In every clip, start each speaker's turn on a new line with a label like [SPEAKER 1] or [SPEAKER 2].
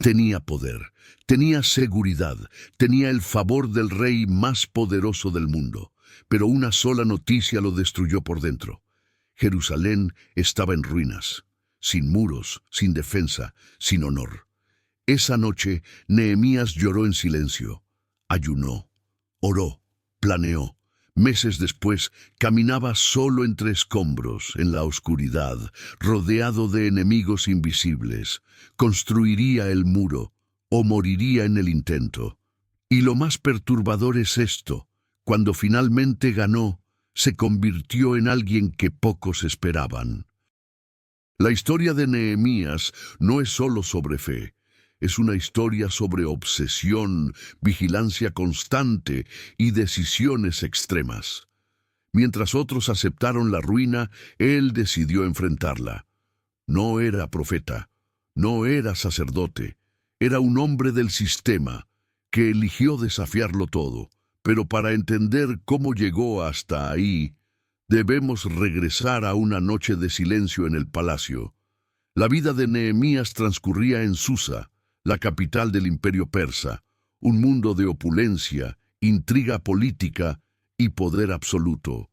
[SPEAKER 1] Tenía poder, tenía seguridad, tenía el favor del rey más poderoso del mundo, pero una sola noticia lo destruyó por dentro. Jerusalén estaba en ruinas, sin muros, sin defensa, sin honor. Esa noche, Nehemías lloró en silencio, ayunó, oró, planeó. Meses después, caminaba solo entre escombros, en la oscuridad, rodeado de enemigos invisibles. Construiría el muro, o moriría en el intento. Y lo más perturbador es esto: cuando finalmente ganó, se convirtió en alguien que pocos esperaban. La historia de Nehemías no es solo sobre fe. Es una historia sobre obsesión, vigilancia constante y decisiones extremas. Mientras otros aceptaron la ruina, él decidió enfrentarla. No era profeta, no era sacerdote, era un hombre del sistema que eligió desafiarlo todo. Pero para entender cómo llegó hasta ahí, debemos regresar a una noche de silencio en el palacio. La vida de Nehemías transcurría en Susa, la capital del imperio persa, un mundo de opulencia, intriga política y poder absoluto.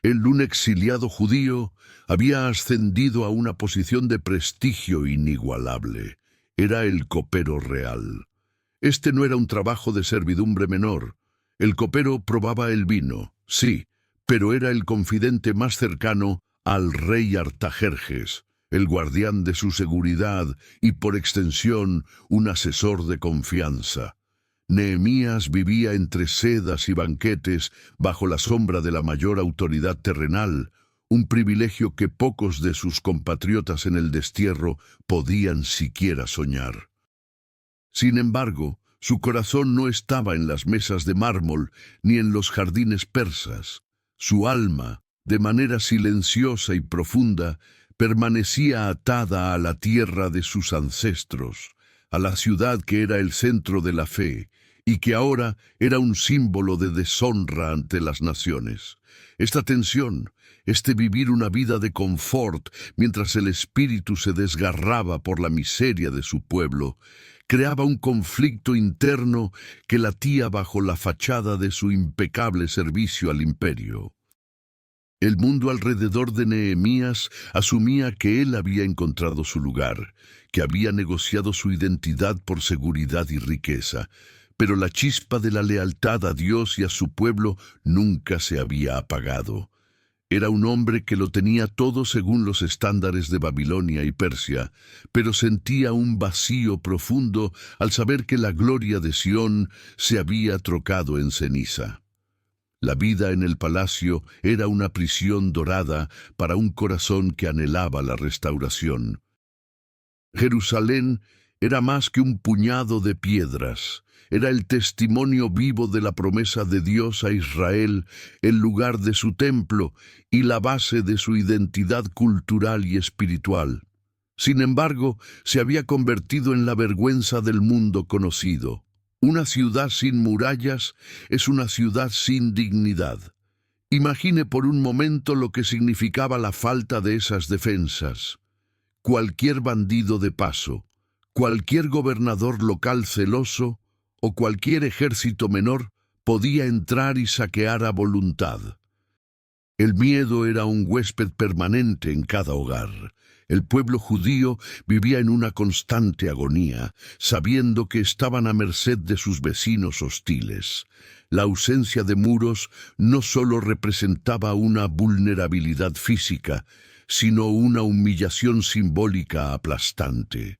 [SPEAKER 1] Un exiliado judío había ascendido a una posición de prestigio inigualable. Era el copero real. Este no era un trabajo de servidumbre menor. El copero probaba el vino, sí, pero era el confidente más cercano al rey Artajerjes, el guardián de su seguridad y, por extensión, un asesor de confianza. Nehemías vivía entre sedas y banquetes bajo la sombra de la mayor autoridad terrenal, un privilegio que pocos de sus compatriotas en el destierro podían siquiera soñar. Sin embargo, su corazón no estaba en las mesas de mármol ni en los jardines persas. Su alma, de manera silenciosa y profunda, permanecía atada a la tierra de sus ancestros, a la ciudad que era el centro de la fe y que ahora era un símbolo de deshonra ante las naciones. Esta tensión, este vivir una vida de confort mientras el espíritu se desgarraba por la miseria de su pueblo, creaba un conflicto interno que latía bajo la fachada de su impecable servicio al imperio. El mundo alrededor de Nehemías asumía que él había encontrado su lugar, que había negociado su identidad por seguridad y riqueza, pero la chispa de la lealtad a Dios y a su pueblo nunca se había apagado. Era un hombre que lo tenía todo según los estándares de Babilonia y Persia, pero sentía un vacío profundo al saber que la gloria de Sión se había trocado en ceniza. La vida en el palacio era una prisión dorada para un corazón que anhelaba la restauración. Jerusalén era más que un puñado de piedras. Era el testimonio vivo de la promesa de Dios a Israel, el lugar de su templo y la base de su identidad cultural y espiritual. Sin embargo, se había convertido en la vergüenza del mundo conocido. Una ciudad sin murallas es una ciudad sin dignidad. Imagine por un momento lo que significaba la falta de esas defensas. Cualquier bandido de paso, cualquier gobernador local celoso o cualquier ejército menor podía entrar y saquear a voluntad. El miedo era un huésped permanente en cada hogar. El pueblo judío vivía en una constante agonía, sabiendo que estaban a merced de sus vecinos hostiles. La ausencia de muros no solo representaba una vulnerabilidad física, sino una humillación simbólica aplastante.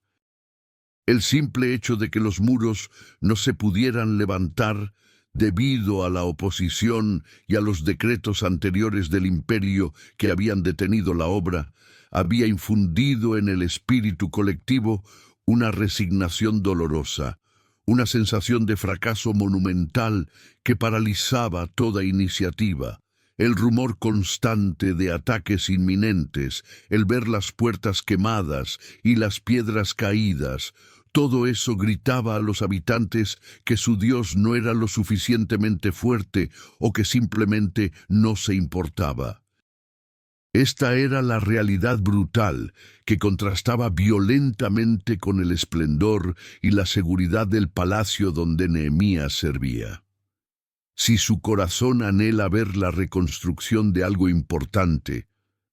[SPEAKER 1] El simple hecho de que los muros no se pudieran levantar debido a la oposición y a los decretos anteriores del imperio que habían detenido la obra, había infundido en el espíritu colectivo una resignación dolorosa, una sensación de fracaso monumental que paralizaba toda iniciativa. El rumor constante de ataques inminentes, el ver las puertas quemadas y las piedras caídas, todo eso gritaba a los habitantes que su Dios no era lo suficientemente fuerte o que simplemente no se importaba. Esta era la realidad brutal que contrastaba violentamente con el esplendor y la seguridad del palacio donde Nehemías servía. Si su corazón anhela ver la reconstrucción de algo importante,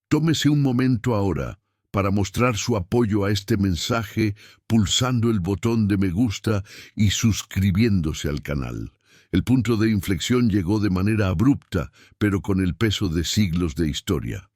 [SPEAKER 1] tómese un momento ahora para mostrar su apoyo a este mensaje pulsando el botón de me gusta y suscribiéndose al canal. El punto de inflexión llegó de manera abrupta, pero con el peso de siglos de historia.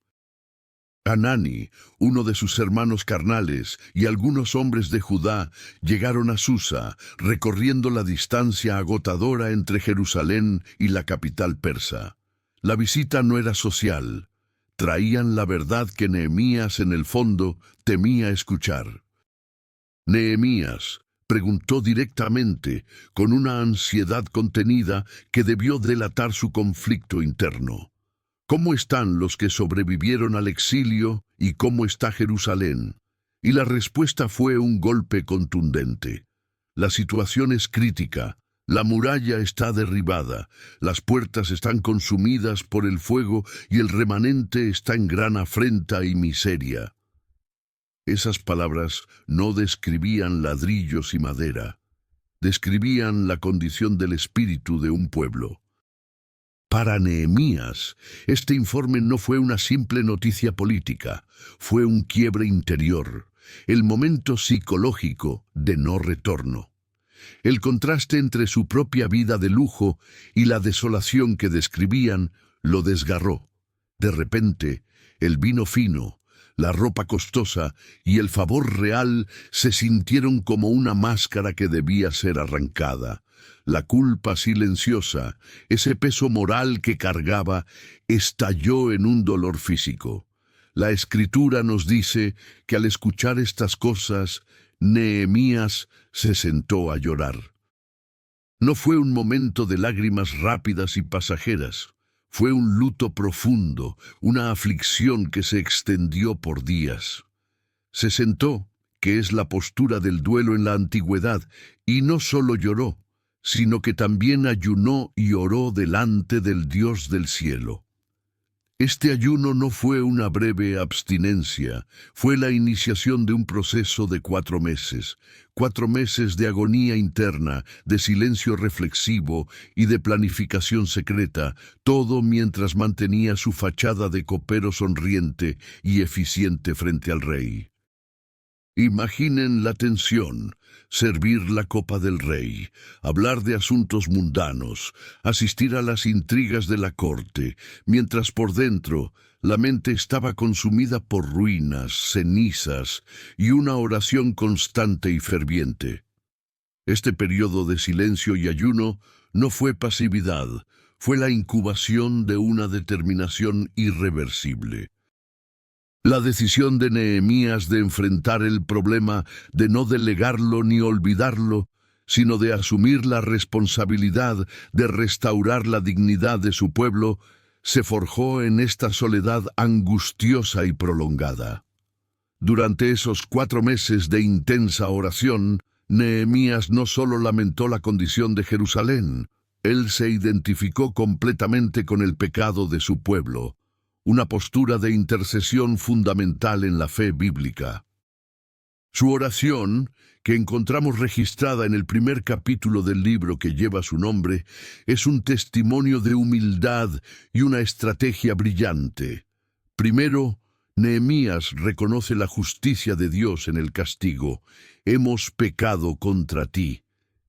[SPEAKER 1] Hanani, uno de sus hermanos carnales, y algunos hombres de Judá llegaron a Susa, recorriendo la distancia agotadora entre Jerusalén y la capital persa. La visita no era social. Traían la verdad que Nehemías, en el fondo, temía escuchar. Nehemías preguntó directamente, con una ansiedad contenida que debió delatar su conflicto interno. ¿Cómo están los que sobrevivieron al exilio y cómo está Jerusalén? Y la respuesta fue un golpe contundente. La situación es crítica. La muralla está derribada, las puertas están consumidas por el fuego y el remanente está en gran afrenta y miseria. Esas palabras no describían ladrillos y madera, describían la condición del espíritu de un pueblo. Para Nehemías, este informe no fue una simple noticia política, fue un quiebre interior, el momento psicológico de no retorno. El contraste entre su propia vida de lujo y la desolación que describían lo desgarró. De repente, el vino fino, la ropa costosa y el favor real se sintieron como una máscara que debía ser arrancada. La culpa silenciosa, ese peso moral que cargaba, estalló en un dolor físico. La Escritura nos dice que al escuchar estas cosas, Nehemías se sentó a llorar. No fue un momento de lágrimas rápidas y pasajeras. Fue un luto profundo, una aflicción que se extendió por días. Se sentó, que es la postura del duelo en la antigüedad, y no solo lloró, sino que también ayunó y oró delante del Dios del cielo. Este ayuno no fue una breve abstinencia, fue la iniciación de un proceso de 4 meses, 4 meses de agonía interna, de silencio reflexivo y de planificación secreta, todo mientras mantenía su fachada de copero sonriente y eficiente frente al rey. Imaginen la tensión, servir la copa del rey, hablar de asuntos mundanos, asistir a las intrigas de la corte, mientras por dentro la mente estaba consumida por ruinas, cenizas y una oración constante y ferviente. Este periodo de silencio y ayuno no fue pasividad, fue la incubación de una determinación irreversible. La decisión de Nehemías de enfrentar el problema, de no delegarlo ni olvidarlo, sino de asumir la responsabilidad de restaurar la dignidad de su pueblo, se forjó en esta soledad angustiosa y prolongada. Durante esos 4 meses de intensa oración, Nehemías no solo lamentó la condición de Jerusalén, él se identificó completamente con el pecado de su pueblo, una postura de intercesión fundamental en la fe bíblica. Su oración, que encontramos registrada en el primer capítulo del libro que lleva su nombre, es un testimonio de humildad y una estrategia brillante. Primero, Nehemías reconoce la justicia de Dios en el castigo. Hemos pecado contra ti.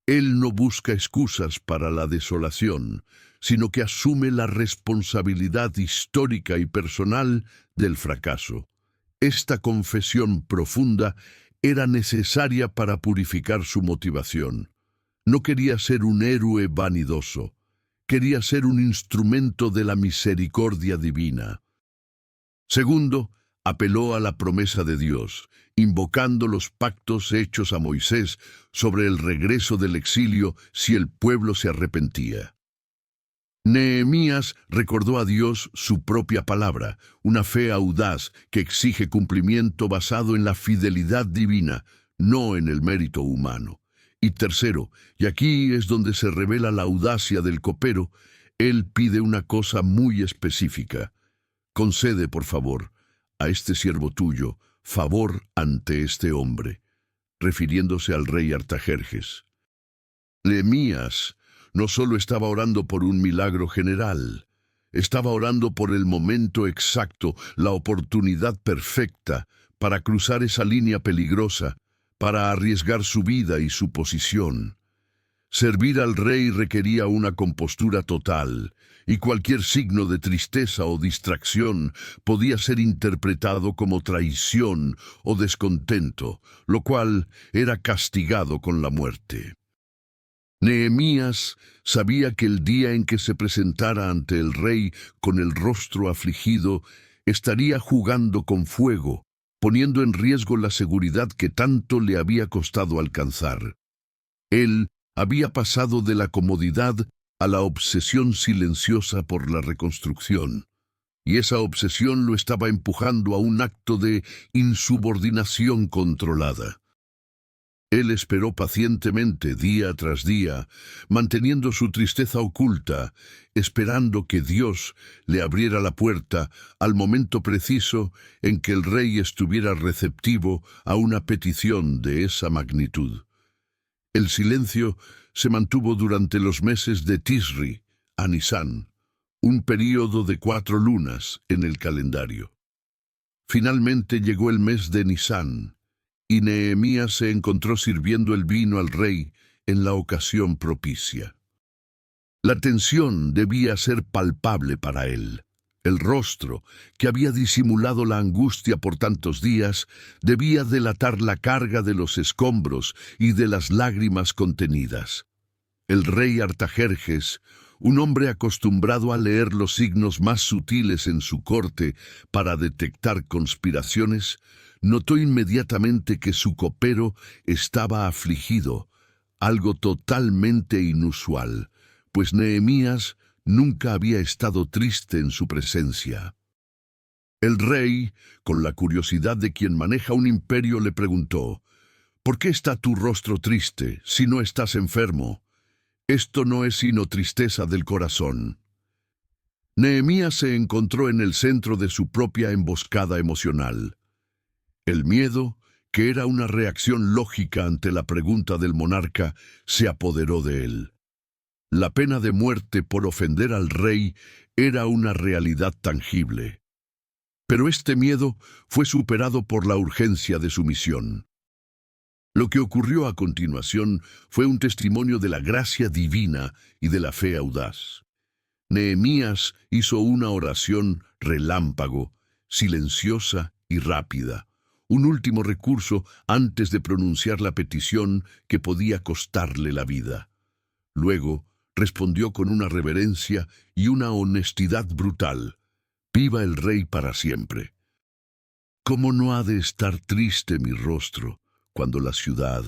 [SPEAKER 1] Él no busca excusas para la desolación, sino que asume la responsabilidad histórica y personal del fracaso. Esta confesión profunda era necesaria para purificar su motivación. No quería ser un héroe vanidoso, quería ser un instrumento de la misericordia divina. Segundo, apeló a la promesa de Dios, invocando los pactos hechos a Moisés sobre el regreso del exilio si el pueblo se arrepentía. Nehemías recordó a Dios su propia palabra, una fe audaz que exige cumplimiento basado en la fidelidad divina, no en el mérito humano. Y tercero, y aquí es donde se revela la audacia del copero, él pide una cosa muy específica: concede, por favor, a este siervo tuyo, favor ante este hombre, refiriéndose al rey Artajerjes. Nehemías no solo estaba orando por un milagro general, estaba orando por el momento exacto, la oportunidad perfecta para cruzar esa línea peligrosa, para arriesgar su vida y su posición. Servir al rey requería una compostura total, y cualquier signo de tristeza o distracción podía ser interpretado como traición o descontento, lo cual era castigado con la muerte. Nehemías sabía que el día en que se presentara ante el rey con el rostro afligido, estaría jugando con fuego, poniendo en riesgo la seguridad que tanto le había costado alcanzar. Él había pasado de la comodidad a la obsesión silenciosa por la reconstrucción, y esa obsesión lo estaba empujando a un acto de insubordinación controlada. Él esperó pacientemente día tras día, manteniendo su tristeza oculta, esperando que Dios le abriera la puerta al momento preciso en que el rey estuviera receptivo a una petición de esa magnitud. El silencio se mantuvo durante los meses de Tisri a Nisán, un período de 4 lunas en el calendario. Finalmente llegó el mes de Nisán, y Nehemías se encontró sirviendo el vino al rey en la ocasión propicia. La tensión debía ser palpable para él. El rostro, que había disimulado la angustia por tantos días, debía delatar la carga de los escombros y de las lágrimas contenidas. El rey Artajerjes, un hombre acostumbrado a leer los signos más sutiles en su corte para detectar conspiraciones, notó inmediatamente que su copero estaba afligido, algo totalmente inusual, pues Nehemías nunca había estado triste en su presencia. El rey, con la curiosidad de quien maneja un imperio, le preguntó: «¿Por qué está tu rostro triste si no estás enfermo? Esto no es sino tristeza del corazón». Nehemías se encontró en el centro de su propia emboscada emocional. El miedo, que era una reacción lógica ante la pregunta del monarca, se apoderó de él. La pena de muerte por ofender al rey era una realidad tangible. Pero este miedo fue superado por la urgencia de su misión. Lo que ocurrió a continuación fue un testimonio de la gracia divina y de la fe audaz. Nehemías hizo una oración relámpago, silenciosa y rápida, un último recurso antes de pronunciar la petición que podía costarle la vida. Luego, respondió con una reverencia y una honestidad brutal: «Viva el rey para siempre». ¿Cómo no ha de estar triste mi rostro cuando la ciudad,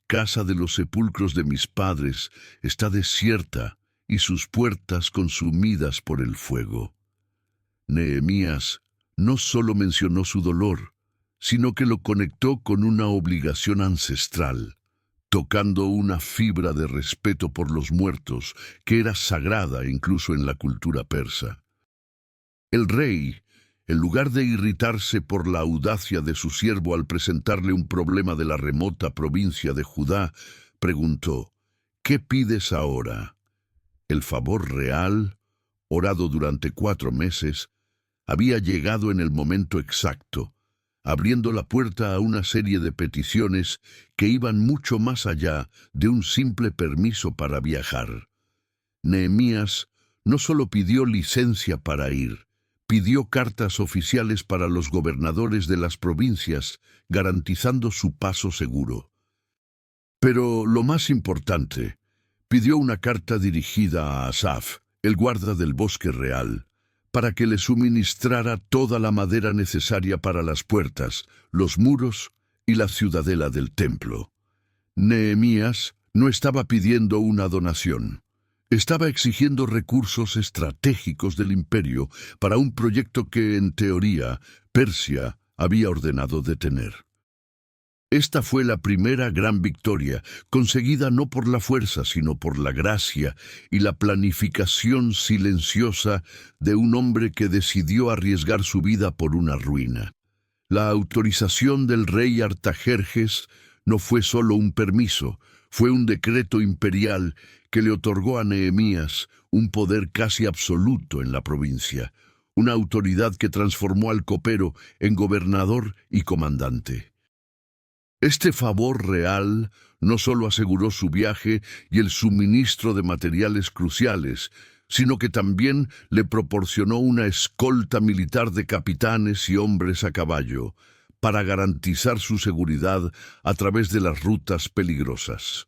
[SPEAKER 1] casa de los sepulcros de mis padres, está desierta y sus puertas consumidas por el fuego? Nehemías no solo mencionó su dolor, sino que lo conectó con una obligación ancestral, tocando una fibra de respeto por los muertos que era sagrada incluso en la cultura persa. El rey, en lugar de irritarse por la audacia de su siervo al presentarle un problema de la remota provincia de Judá, preguntó: «¿Qué pides ahora?». El favor real, orado durante 4 meses, había llegado en el momento exacto, abriendo la puerta a una serie de peticiones que iban mucho más allá de un simple permiso para viajar. Nehemías no solo pidió licencia para ir, pidió cartas oficiales para los gobernadores de las provincias, garantizando su paso seguro. Pero lo más importante, pidió una carta dirigida a Asaf, el guarda del bosque real, para que le suministrara toda la madera necesaria para las puertas, los muros y la ciudadela del templo. Nehemías no estaba pidiendo una donación. Estaba exigiendo recursos estratégicos del imperio para un proyecto que, en teoría, Persia había ordenado detener. Esta fue la primera gran victoria, conseguida no por la fuerza, sino por la gracia y la planificación silenciosa de un hombre que decidió arriesgar su vida por una ruina. La autorización del rey Artajerjes no fue solo un permiso, fue un decreto imperial que le otorgó a Nehemías un poder casi absoluto en la provincia, una autoridad que transformó al copero en gobernador y comandante. Este favor real no solo aseguró su viaje y el suministro de materiales cruciales, sino que también le proporcionó una escolta militar de capitanes y hombres a caballo, para garantizar su seguridad a través de las rutas peligrosas.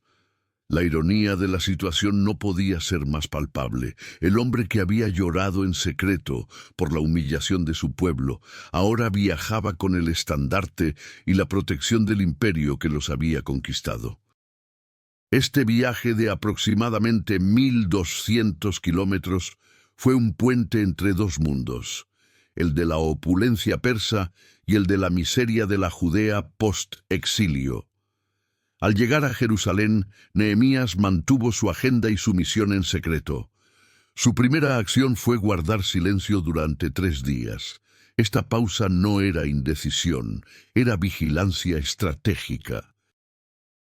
[SPEAKER 1] La ironía de la situación no podía ser más palpable. El hombre que había llorado en secreto por la humillación de su pueblo, ahora viajaba con el estandarte y la protección del imperio que los había conquistado. Este viaje de aproximadamente 1.200 kilómetros fue un puente entre dos mundos, el de la opulencia persa y el de la miseria de la Judea post-exilio. Al llegar a Jerusalén, Nehemías mantuvo su agenda y su misión en secreto. Su primera acción fue guardar silencio durante 3 días. Esta pausa no era indecisión, era vigilancia estratégica.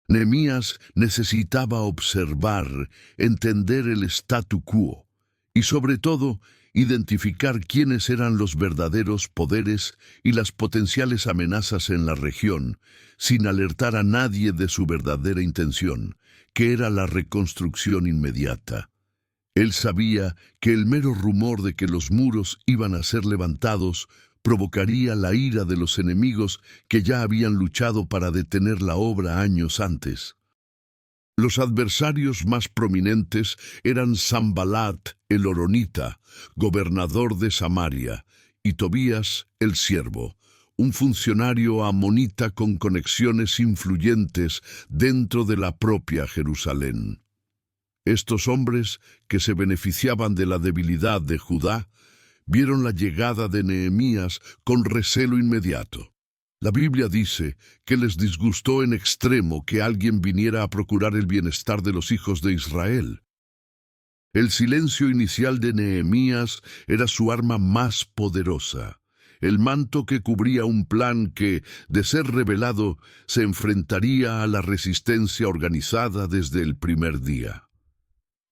[SPEAKER 1] Nehemías necesitaba observar, entender el statu quo y, sobre todo, identificar quiénes eran los verdaderos poderes y las potenciales amenazas en la región, sin alertar a nadie de su verdadera intención, que era la reconstrucción inmediata. Él sabía que el mero rumor de que los muros iban a ser levantados provocaría la ira de los enemigos que ya habían luchado para detener la obra años antes. Los adversarios más prominentes eran Sanbalat el horonita, gobernador de Samaria, y Tobías el siervo, un funcionario amonita con conexiones influyentes dentro de la propia Jerusalén. Estos hombres, que se beneficiaban de la debilidad de Judá, vieron la llegada de Nehemías con recelo inmediato. La Biblia dice que les disgustó en extremo que alguien viniera a procurar el bienestar de los hijos de Israel. El silencio inicial de Nehemías era su arma más poderosa, el manto que cubría un plan que, de ser revelado, se enfrentaría a la resistencia organizada desde el primer día.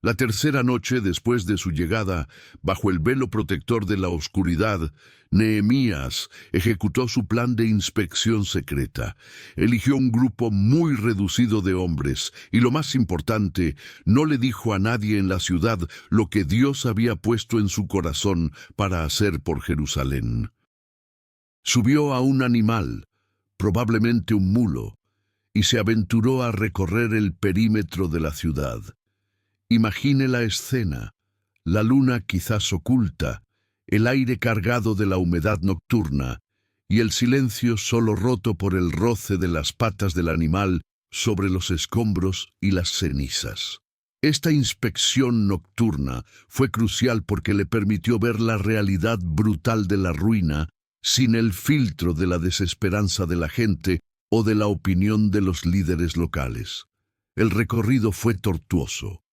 [SPEAKER 1] La tercera noche después de su llegada, bajo el velo protector de la oscuridad, Nehemías ejecutó su plan de inspección secreta. Eligió un grupo muy reducido de hombres y, lo más importante, no le dijo a nadie en la ciudad lo que Dios había puesto en su corazón para hacer por Jerusalén. Subió a un animal, probablemente un mulo, y se aventuró a recorrer el perímetro de la ciudad. Imagine la escena, la luna quizás oculta, el aire cargado de la humedad nocturna y el silencio solo roto por el roce de las patas del animal sobre los escombros y las cenizas. Esta inspección nocturna fue crucial porque le permitió ver la realidad brutal de la ruina sin el filtro de la desesperanza de la gente o de la opinión de los líderes locales. El recorrido fue tortuoso.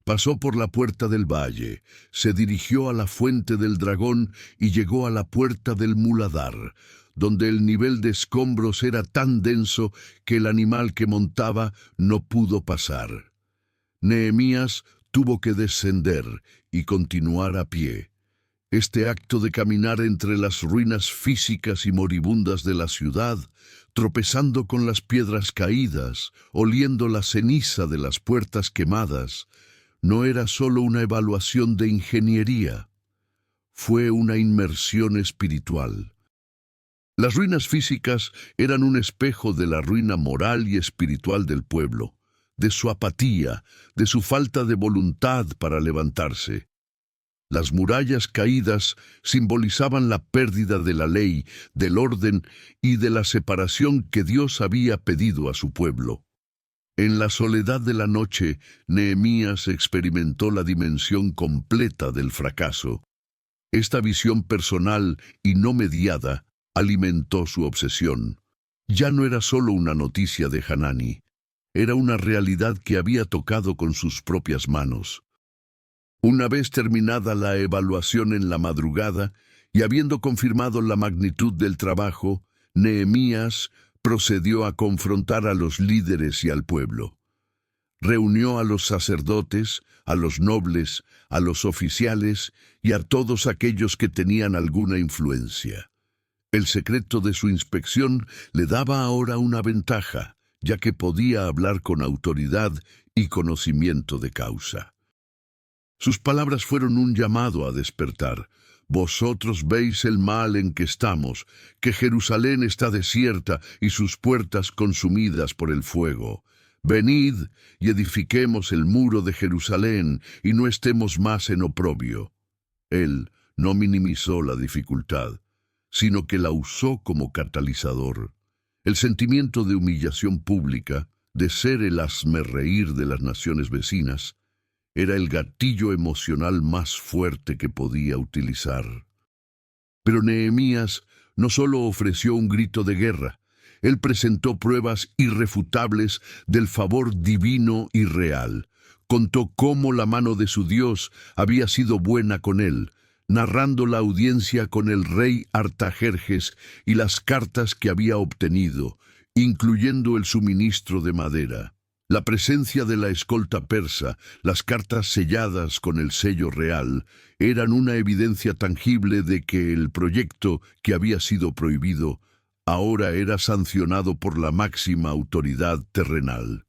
[SPEAKER 1] Pasó por la puerta del valle, se dirigió a la fuente del dragón y llegó a la puerta del muladar, donde el nivel de escombros era tan denso que el animal que montaba no pudo pasar. Nehemías tuvo que descender y continuar a pie. Este acto de caminar entre las ruinas físicas y moribundas de la ciudad, tropezando con las piedras caídas, oliendo la ceniza de las puertas quemadas, no era solo una evaluación de ingeniería, fue una inmersión espiritual. Las ruinas físicas eran un espejo de la ruina moral y espiritual del pueblo, de su apatía, de su falta de voluntad para levantarse. Las murallas caídas simbolizaban la pérdida de la ley, del orden y de la separación que Dios había pedido a su pueblo. En la soledad de la noche, Nehemías experimentó la dimensión completa del fracaso. Esta visión personal y no mediada alimentó su obsesión. Ya no era solo una noticia de Hanani, era una realidad que había tocado con sus propias manos. Una vez terminada la evaluación en la madrugada y habiendo confirmado la magnitud del trabajo, Nehemías procedió a confrontar a los líderes y al pueblo. Reunió a los sacerdotes, a los nobles, a los oficiales y a todos aquellos que tenían alguna influencia. El secreto de su inspección le daba ahora una ventaja, ya que podía hablar con autoridad y conocimiento de causa. Sus palabras fueron un llamado a despertar. Vosotros veis el mal en que estamos, que Jerusalén está desierta y sus puertas consumidas por el fuego. Venid y edifiquemos el muro de Jerusalén y no estemos más en oprobio. Él no minimizó la dificultad, sino que la usó como catalizador. El sentimiento de humillación pública, de ser el hazmerreír de las naciones vecinas, era el gatillo emocional más fuerte que podía utilizar. Pero Nehemías no solo ofreció un grito de guerra, él presentó pruebas irrefutables del favor divino y real. Contó cómo la mano de su Dios había sido buena con él, narrando la audiencia con el rey Artajerjes y las cartas que había obtenido, incluyendo el suministro de madera. La presencia de la escolta persa, las cartas selladas con el sello real, eran una evidencia tangible de que el proyecto que había sido prohibido ahora era sancionado por la máxima autoridad terrenal.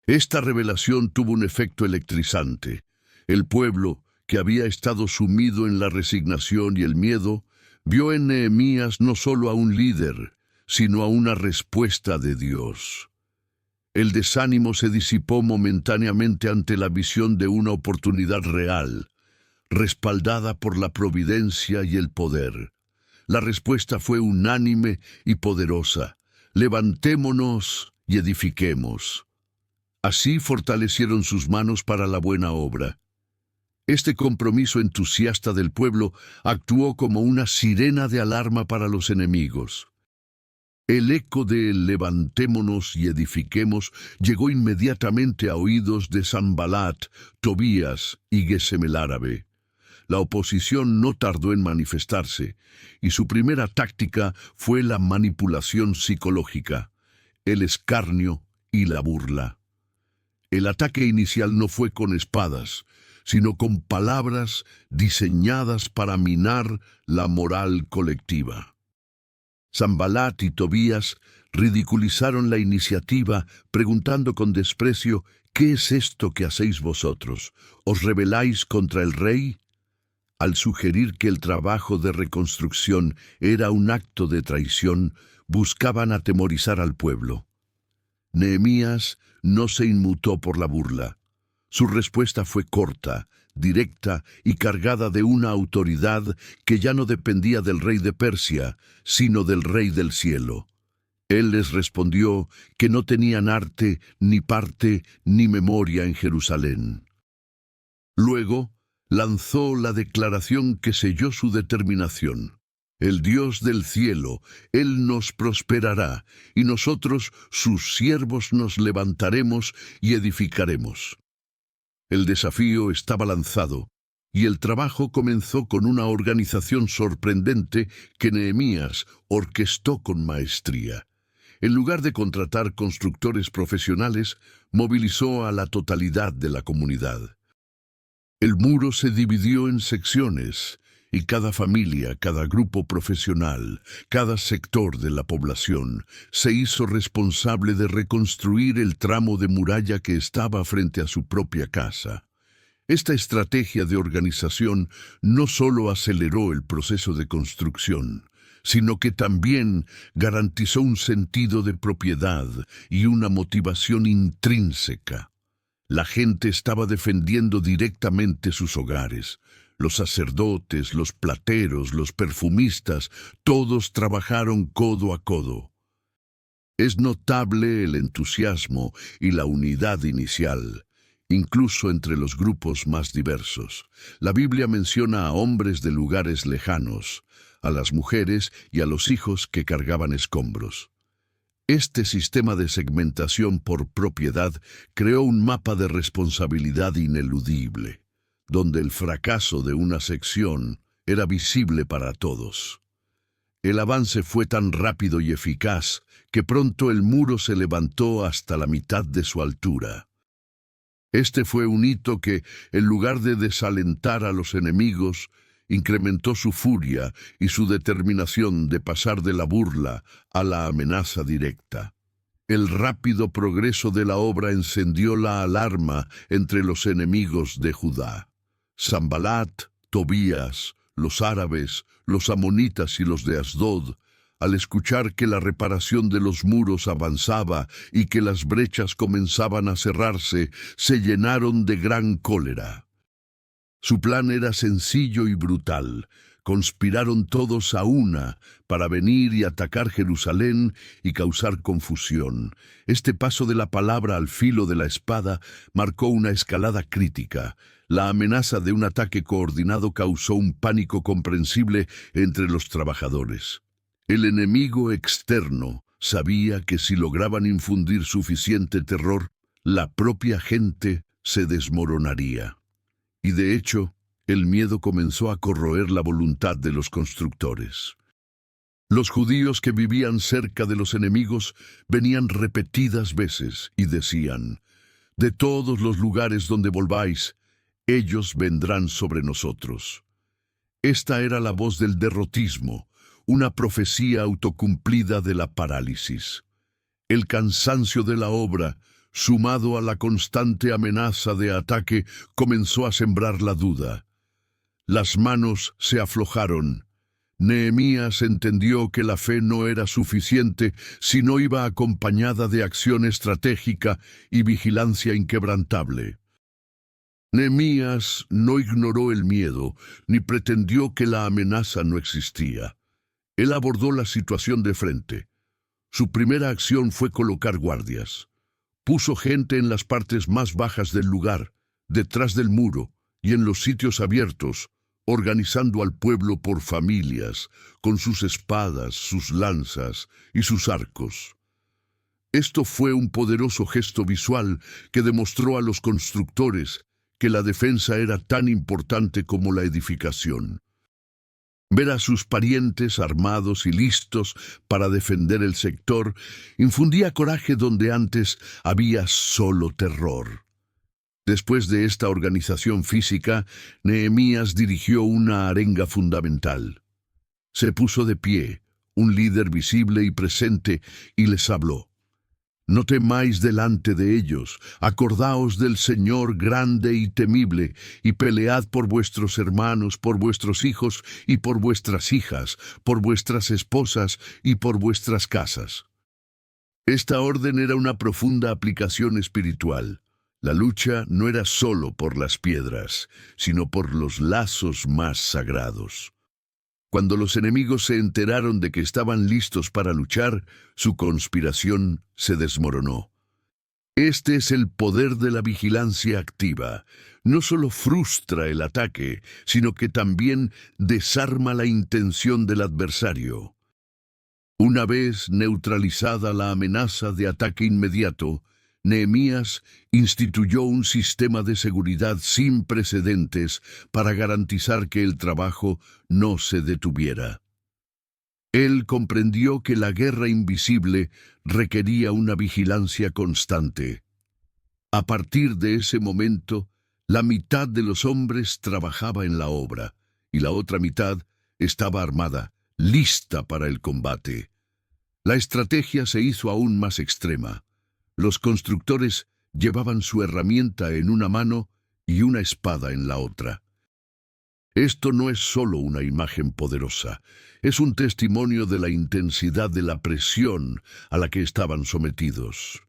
[SPEAKER 1] Esta revelación tuvo un efecto electrizante. El pueblo, que había estado sumido en la resignación y el miedo, vio en Nehemías no solo a un líder, sino a una respuesta de Dios. El desánimo se disipó momentáneamente ante la visión de una oportunidad real, respaldada por la providencia y el poder. La respuesta fue unánime y poderosa: levantémonos y edifiquemos. Así fortalecieron sus manos para la buena obra. Este compromiso entusiasta del pueblo actuó como una sirena de alarma para los enemigos. El eco de levantémonos y edifiquemos llegó inmediatamente a oídos de Sanbalat, Tobías y Gesem el árabe. La oposición no tardó en manifestarse, y su primera táctica fue la manipulación psicológica, el escarnio y la burla. El ataque inicial no fue con espadas, sino con palabras diseñadas para minar la moral colectiva. Sanbalat y Tobías ridiculizaron la iniciativa, preguntando con desprecio: ¿qué es esto que hacéis vosotros? ¿Os rebeláis contra el rey? Al sugerir que el trabajo de reconstrucción era un acto de traición, buscaban atemorizar al pueblo. Nehemías no se inmutó por la burla. Su respuesta fue corta, directa y cargada de una autoridad que ya no dependía del rey de Persia, sino del rey del cielo. Él les respondió que no tenían arte, ni parte, ni memoria en Jerusalén. Luego, lanzó la declaración que selló su determinación: el Dios del cielo, Él nos prosperará, y nosotros, sus siervos, nos levantaremos y edificaremos. El desafío estaba lanzado, y el trabajo comenzó con una organización sorprendente que Nehemías orquestó con maestría. En lugar de contratar constructores profesionales, movilizó a la totalidad de la comunidad. El muro se dividió en secciones, y cada familia, cada grupo profesional, cada sector de la población se hizo responsable de reconstruir el tramo de muralla que estaba frente a su propia casa. Esta estrategia de organización no solo aceleró el proceso de construcción, sino que también garantizó un sentido de propiedad y una motivación intrínseca. La gente estaba defendiendo directamente sus hogares. Los sacerdotes, los plateros, los perfumistas, todos trabajaron codo a codo. Es notable el entusiasmo y la unidad inicial, incluso entre los grupos más diversos. La Biblia menciona a hombres de lugares lejanos, a las mujeres y a los hijos que cargaban escombros. Este sistema de segmentación por propiedad creó un mapa de responsabilidad ineludible, donde el fracaso de una sección era visible para todos. El avance fue tan rápido y eficaz que pronto el muro se levantó hasta la mitad de su altura. Este fue un hito que, en lugar de desalentar a los enemigos, incrementó su furia y su determinación de pasar de la burla a la amenaza directa. El rápido progreso de la obra encendió la alarma entre los enemigos de Judá. Sanbalat, Tobías, los árabes, los amonitas y los de Asdod, al escuchar que la reparación de los muros avanzaba y que las brechas comenzaban a cerrarse, se llenaron de gran cólera. Su plan era sencillo y brutal. Conspiraron todos a una para venir y atacar Jerusalén y causar confusión. Este paso de la palabra al filo de la espada marcó una escalada crítica. La amenaza de un ataque coordinado causó un pánico comprensible entre los trabajadores. El enemigo externo sabía que si lograban infundir suficiente terror, la propia gente se desmoronaría. Y de hecho, el miedo comenzó a corroer la voluntad de los constructores. Los judíos que vivían cerca de los enemigos venían repetidas veces y decían: «De todos los lugares donde volváis, ellos vendrán sobre nosotros». Esta era la voz del derrotismo, una profecía autocumplida de la parálisis. El cansancio de la obra, sumado a la constante amenaza de ataque, comenzó a sembrar la duda. Las manos se aflojaron. Nehemías entendió que la fe no era suficiente si no iba acompañada de acción estratégica y vigilancia inquebrantable. Nehemías no ignoró el miedo, ni pretendió que la amenaza no existía. Él abordó la situación de frente. Su primera acción fue colocar guardias. Puso gente en las partes más bajas del lugar, detrás del muro y en los sitios abiertos, organizando al pueblo por familias, con sus espadas, sus lanzas y sus arcos. Esto fue un poderoso gesto visual que demostró a los constructores que la defensa era tan importante como la edificación. Ver a sus parientes armados y listos para defender el sector infundía coraje donde antes había solo terror. Después de esta organización física, Nehemías dirigió una arenga fundamental. Se puso de pie, un líder visible y presente, y les habló: «No temáis delante de ellos, acordaos del Señor grande y temible, y pelead por vuestros hermanos, por vuestros hijos y por vuestras hijas, por vuestras esposas y por vuestras casas». Esta orden era una profunda aplicación espiritual. La lucha no era solo por las piedras, sino por los lazos más sagrados. Cuando los enemigos se enteraron de que estaban listos para luchar, su conspiración se desmoronó. Este es el poder de la vigilancia activa. No solo frustra el ataque, sino que también desarma la intención del adversario. Una vez neutralizada la amenaza de ataque inmediato, Nehemías instituyó un sistema de seguridad sin precedentes para garantizar que el trabajo no se detuviera. Él comprendió que la guerra invisible requería una vigilancia constante. A partir de ese momento, la mitad de los hombres trabajaba en la obra y la otra mitad estaba armada, lista para el combate. La estrategia se hizo aún más extrema. Los constructores llevaban su herramienta en una mano y una espada en la otra. Esto no es solo una imagen poderosa, es un testimonio de la intensidad de la presión a la que estaban sometidos.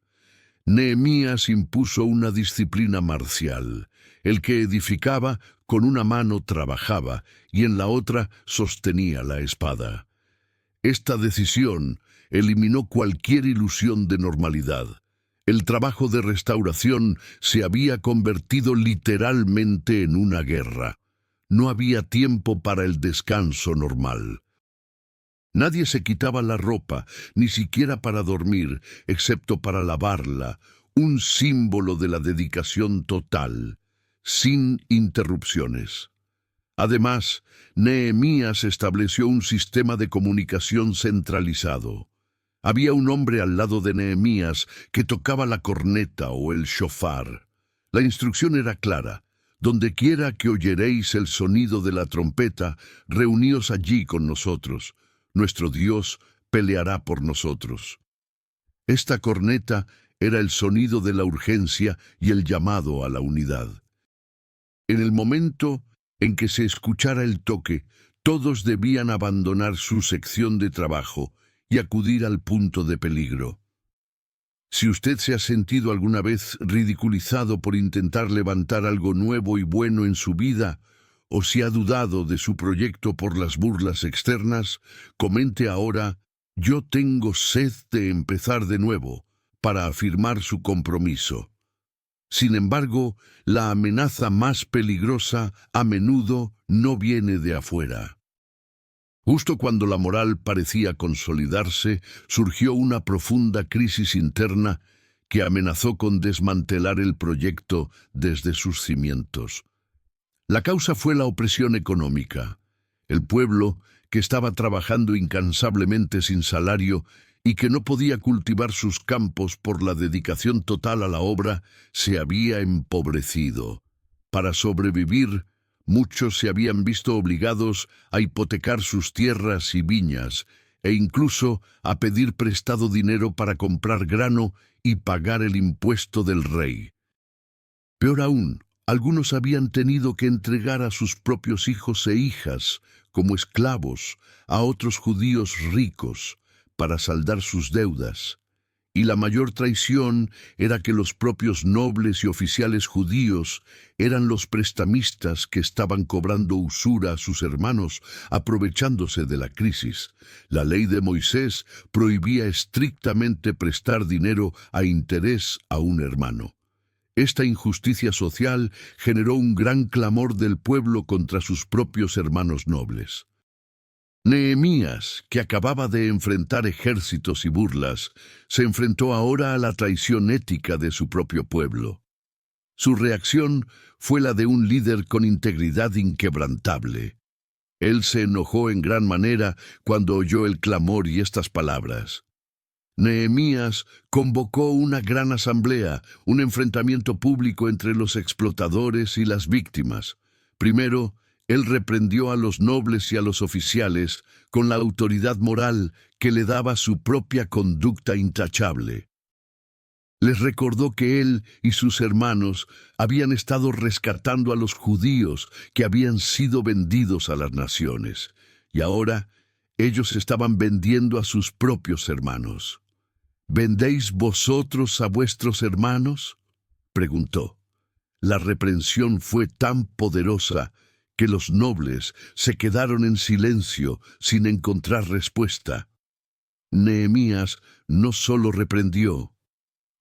[SPEAKER 1] Nehemías impuso una disciplina marcial. El que edificaba, con una mano trabajaba y en la otra sostenía la espada. Esta decisión eliminó cualquier ilusión de normalidad. El trabajo de restauración se había convertido literalmente en una guerra. No había tiempo para el descanso normal. Nadie se quitaba la ropa, ni siquiera para dormir, excepto para lavarla, un símbolo de la dedicación total, sin interrupciones. Además, Nehemías estableció un sistema de comunicación centralizado. Había un hombre al lado de Nehemías que tocaba la corneta o el shofar. La instrucción era clara: donde quiera que oyeréis el sonido de la trompeta, reuníos allí con nosotros. Nuestro Dios peleará por nosotros. Esta corneta era el sonido de la urgencia y el llamado a la unidad. En el momento en que se escuchara el toque, todos debían abandonar su sección de trabajo y acudir al punto de peligro. Si usted se ha sentido alguna vez ridiculizado por intentar levantar algo nuevo y bueno en su vida, o si ha dudado de su proyecto por las burlas externas, comente ahora: yo tengo sed de empezar de nuevo, para afirmar su compromiso. Sin embargo, la amenaza más peligrosa a menudo no viene de afuera. Justo cuando la moral parecía consolidarse, surgió una profunda crisis interna que amenazó con desmantelar el proyecto desde sus cimientos. La causa fue la opresión económica. El pueblo, que estaba trabajando incansablemente sin salario y que no podía cultivar sus campos por la dedicación total a la obra, se había empobrecido. Para sobrevivir, muchos se habían visto obligados a hipotecar sus tierras y viñas, e incluso a pedir prestado dinero para comprar grano y pagar el impuesto del rey. Peor aún, algunos habían tenido que entregar a sus propios hijos e hijas como esclavos a otros judíos ricos para saldar sus deudas. Y la mayor traición era que los propios nobles y oficiales judíos eran los prestamistas que estaban cobrando usura a sus hermanos, aprovechándose de la crisis. La ley de Moisés prohibía estrictamente prestar dinero a interés a un hermano. Esta injusticia social generó un gran clamor del pueblo contra sus propios hermanos nobles. Nehemías, que acababa de enfrentar ejércitos y burlas, se enfrentó ahora a la traición ética de su propio pueblo. Su reacción fue la de un líder con integridad inquebrantable. Él se enojó en gran manera cuando oyó el clamor y estas palabras. Nehemías convocó una gran asamblea, un enfrentamiento público entre los explotadores y las víctimas. Primero, él reprendió a los nobles y a los oficiales con la autoridad moral que le daba su propia conducta intachable. Les recordó que él y sus hermanos habían estado rescatando a los judíos que habían sido vendidos a las naciones, y ahora ellos estaban vendiendo a sus propios hermanos. ¿Vendéis vosotros a vuestros hermanos?, preguntó. La reprensión fue tan poderosa que los nobles se quedaron en silencio sin encontrar respuesta. Nehemías no solo reprendió,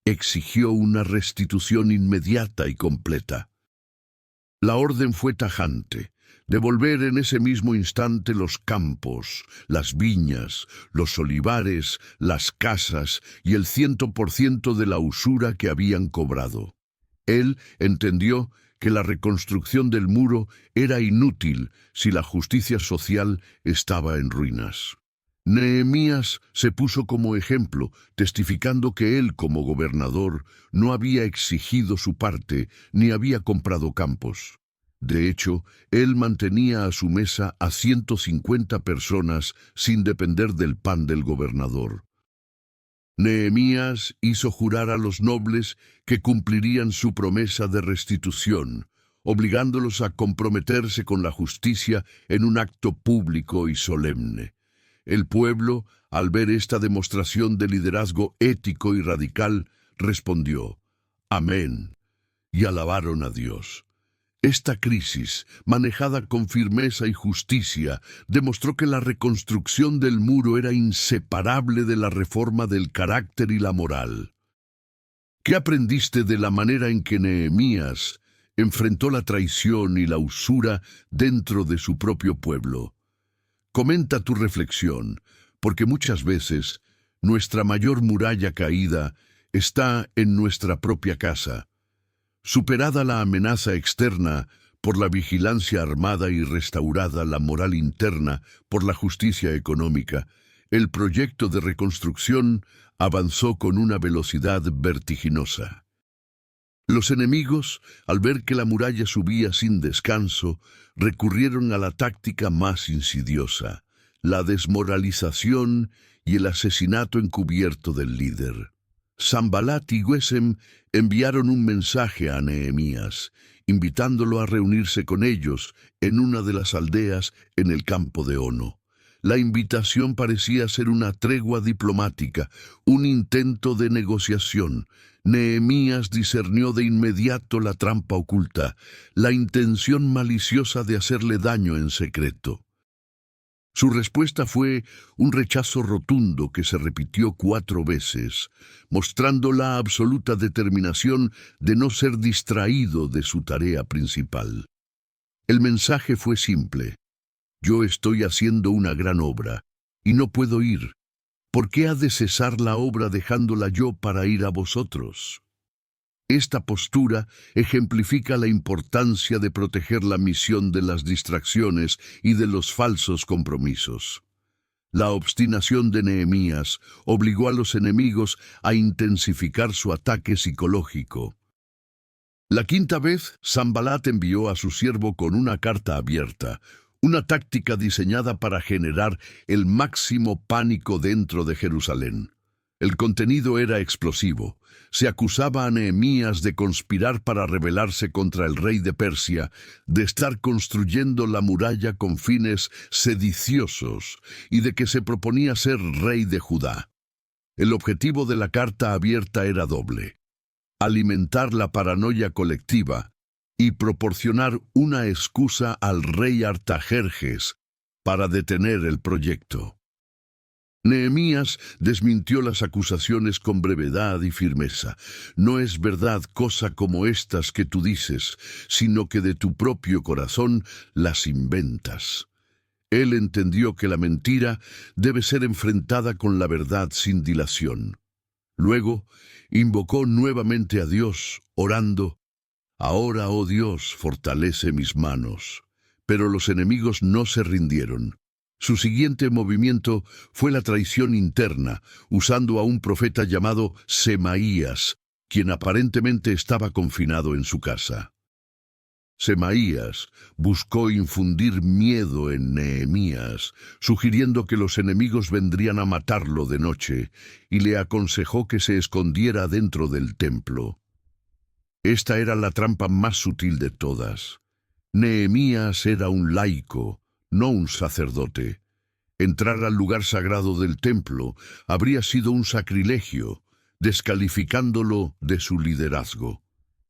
[SPEAKER 1] exigió una restitución inmediata y completa. La orden fue tajante: devolver en ese mismo instante los campos, las viñas, los olivares, las casas y el 100% de la usura que habían cobrado. Él entendió que la reconstrucción del muro era inútil si la justicia social estaba en ruinas. Nehemías se puso como ejemplo, testificando que él, como gobernador, no había exigido su parte ni había comprado campos. De hecho, él mantenía a su mesa a 150 personas sin depender del pan del gobernador. Nehemías hizo jurar a los nobles que cumplirían su promesa de restitución, obligándolos a comprometerse con la justicia en un acto público y solemne. El pueblo, al ver esta demostración de liderazgo ético y radical, respondió: «Amén», y alabaron a Dios. Esta crisis, manejada con firmeza y justicia, demostró que la reconstrucción del muro era inseparable de la reforma del carácter y la moral. ¿Qué aprendiste de la manera en que Nehemías enfrentó la traición y la usura dentro de su propio pueblo? Comenta tu reflexión. porque muchas veces nuestra mayor muralla caída está en nuestra propia casa. Superada la amenaza externa por la vigilancia armada y restaurada la moral interna por la justicia económica, el proyecto de reconstrucción avanzó con una velocidad vertiginosa. Los enemigos, al ver que la muralla subía sin descanso, recurrieron a la táctica más insidiosa, la desmoralización y el asesinato encubierto del líder. Sanbalat y Gesem enviaron un mensaje a Nehemías, invitándolo a reunirse con ellos en una de las aldeas en el campo de Ono. La invitación parecía ser una tregua diplomática, un intento de negociación. Nehemías discernió de inmediato la trampa oculta, la intención maliciosa de hacerle daño en secreto. Su respuesta fue un rechazo rotundo que se repitió 4 veces, mostrando la absoluta determinación de no ser distraído de su tarea principal. El mensaje fue simple: yo estoy haciendo una gran obra, y no puedo ir. ¿Por qué ha de cesar la obra dejándola yo para ir a vosotros? Esta postura ejemplifica la importancia de proteger la misión de las distracciones y de los falsos compromisos. La obstinación de Nehemías obligó a los enemigos a intensificar su ataque psicológico. La 5ª vez, Sanbalat envió a su siervo con una carta abierta, una táctica diseñada para generar el máximo pánico dentro de Jerusalén. El contenido era explosivo. Se acusaba a Nehemías de conspirar para rebelarse contra el rey de Persia, de estar construyendo la muralla con fines sediciosos y de que se proponía ser rey de Judá. El objetivo de la carta abierta era doble: alimentar la paranoia colectiva y proporcionar una excusa al rey Artajerjes para detener el proyecto. Nehemías desmintió las acusaciones con brevedad y firmeza. No es verdad cosa como estas que tú dices, sino que de tu propio corazón las inventas. Él entendió que la mentira debe ser enfrentada con la verdad sin dilación. Luego, invocó nuevamente a Dios, orando: ahora, oh Dios, fortalece mis manos. Pero los enemigos no se rindieron. Su siguiente movimiento fue la traición interna, usando a un profeta llamado Semaías, quien aparentemente estaba confinado en su casa. Semaías buscó infundir miedo en Nehemías, sugiriendo que los enemigos vendrían a matarlo de noche, y le aconsejó que se escondiera dentro del templo. Esta era la trampa más sutil de todas. Nehemías era un laico, no un sacerdote. Entrar al lugar sagrado del templo habría sido un sacrilegio, descalificándolo de su liderazgo.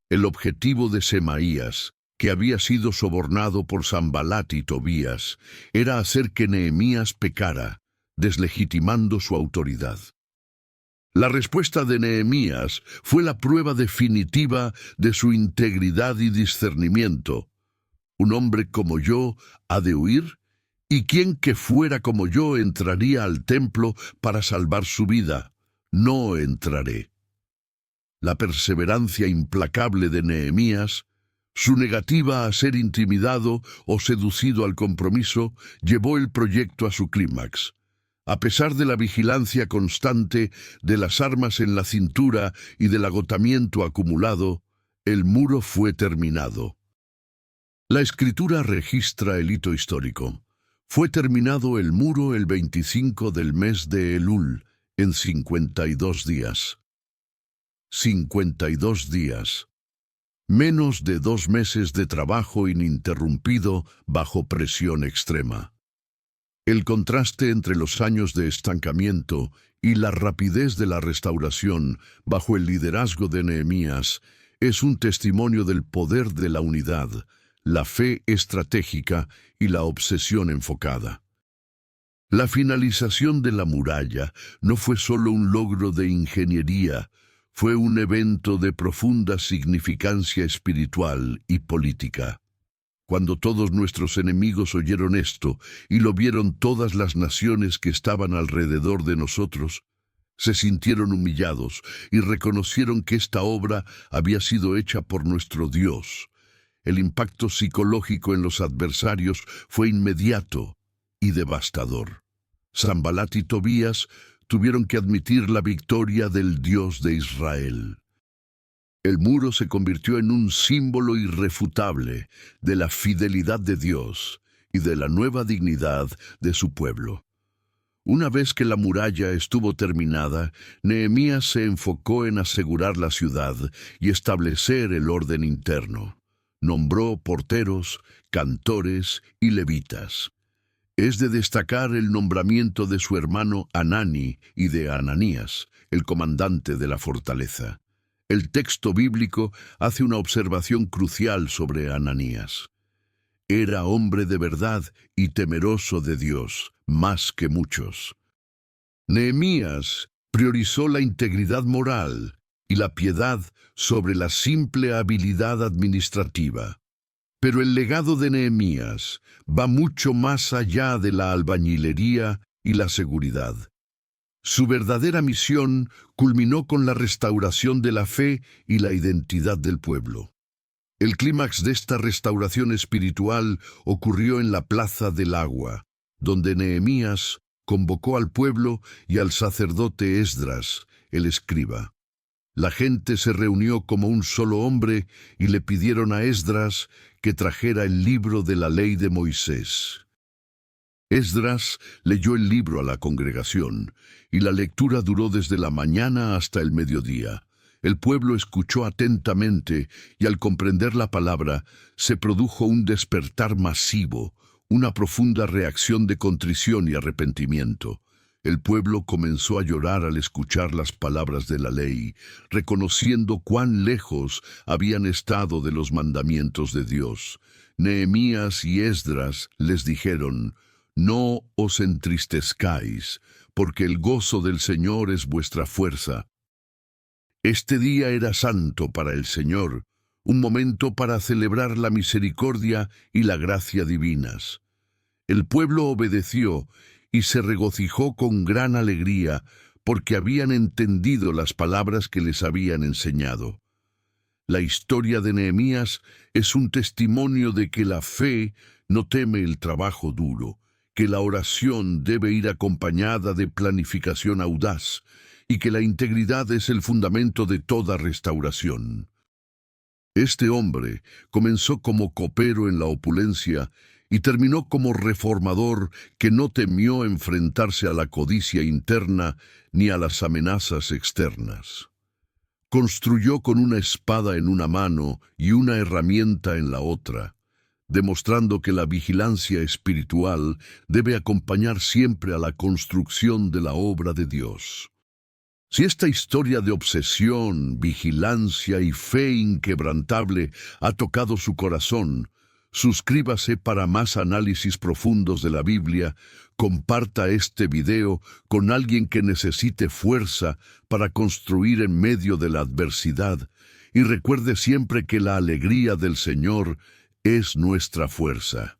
[SPEAKER 1] El objetivo de Semaías, que había sido sobornado por Sanbalat y Tobías, era hacer que Nehemías pecara, deslegitimando su autoridad. La respuesta de Nehemías fue la prueba definitiva de su integridad y discernimiento. ¿Un hombre como yo ha de huir? ¿Y quién que fuera como yo entraría al templo para salvar su vida? No entraré. La perseverancia implacable de Nehemías, su negativa a ser intimidado o seducido al compromiso, llevó el proyecto a su clímax. A pesar de la vigilancia constante, de las armas en la cintura y del agotamiento acumulado, el muro fue terminado. La escritura registra el hito histórico. Fue terminado el muro el 25 del mes de Elul, en 52 días. 52 días. Menos de 2 meses de trabajo ininterrumpido bajo presión extrema. El contraste entre los años de estancamiento y la rapidez de la restauración bajo el liderazgo de Nehemías es un testimonio del poder de la unidad, la fe estratégica y la obsesión enfocada. La finalización de la muralla no fue solo un logro de ingeniería, fue un evento de profunda significancia espiritual y política. Cuando todos nuestros enemigos oyeron esto y lo vieron todas las naciones que estaban alrededor de nosotros, se sintieron humillados y reconocieron que esta obra había sido hecha por nuestro Dios. El impacto psicológico en los adversarios fue inmediato y devastador. Sanbalat y Tobías tuvieron que admitir la victoria del Dios de Israel. El muro se convirtió en un símbolo irrefutable de la fidelidad de Dios y de la nueva dignidad de su pueblo. Una vez que la muralla estuvo terminada, Nehemías se enfocó en asegurar la ciudad y establecer el orden interno. Nombró porteros, cantores y levitas. Es de destacar el nombramiento de su hermano Hanani y de Ananías, el comandante de la fortaleza. El texto bíblico hace una observación crucial sobre Ananías. Era hombre de verdad y temeroso de Dios, más que muchos. Nehemías priorizó la integridad moral y la piedad sobre la simple habilidad administrativa. Pero el legado de Nehemías va mucho más allá de la albañilería y la seguridad. Su verdadera misión culminó con la restauración de la fe y la identidad del pueblo. El clímax de esta restauración espiritual ocurrió en la Plaza del Agua, donde Nehemías convocó al pueblo y al sacerdote Esdras, el escriba. La gente se reunió como un solo hombre y le pidieron a Esdras que trajera el libro de la ley de Moisés. Esdras leyó el libro a la congregación, y la lectura duró desde la mañana hasta el mediodía. El pueblo escuchó atentamente, y al comprender la palabra, se produjo un despertar masivo, una profunda reacción de contrición y arrepentimiento. El pueblo comenzó a llorar al escuchar las palabras de la ley, reconociendo cuán lejos habían estado de los mandamientos de Dios. Nehemías y Esdras les dijeron: «No os entristezcáis, porque el gozo del Señor es vuestra fuerza». Este día era santo para el Señor, un momento para celebrar la misericordia y la gracia divinas. El pueblo obedeció y se regocijó con gran alegría, porque habían entendido las palabras que les habían enseñado. La historia de Nehemías es un testimonio de que la fe no teme el trabajo duro, que la oración debe ir acompañada de planificación audaz, y que la integridad es el fundamento de toda restauración. Este hombre comenzó como copero en la opulencia y terminó como reformador que no temió enfrentarse a la codicia interna ni a las amenazas externas. Construyó con una espada en una mano y una herramienta en la otra, demostrando que la vigilancia espiritual debe acompañar siempre a la construcción de la obra de Dios. Si esta historia de obsesión, vigilancia y fe inquebrantable ha tocado su corazón, suscríbase para más análisis profundos de la Biblia, comparta este video con alguien que necesite fuerza para construir en medio de la adversidad, y recuerde siempre que la alegría del Señor es nuestra fuerza.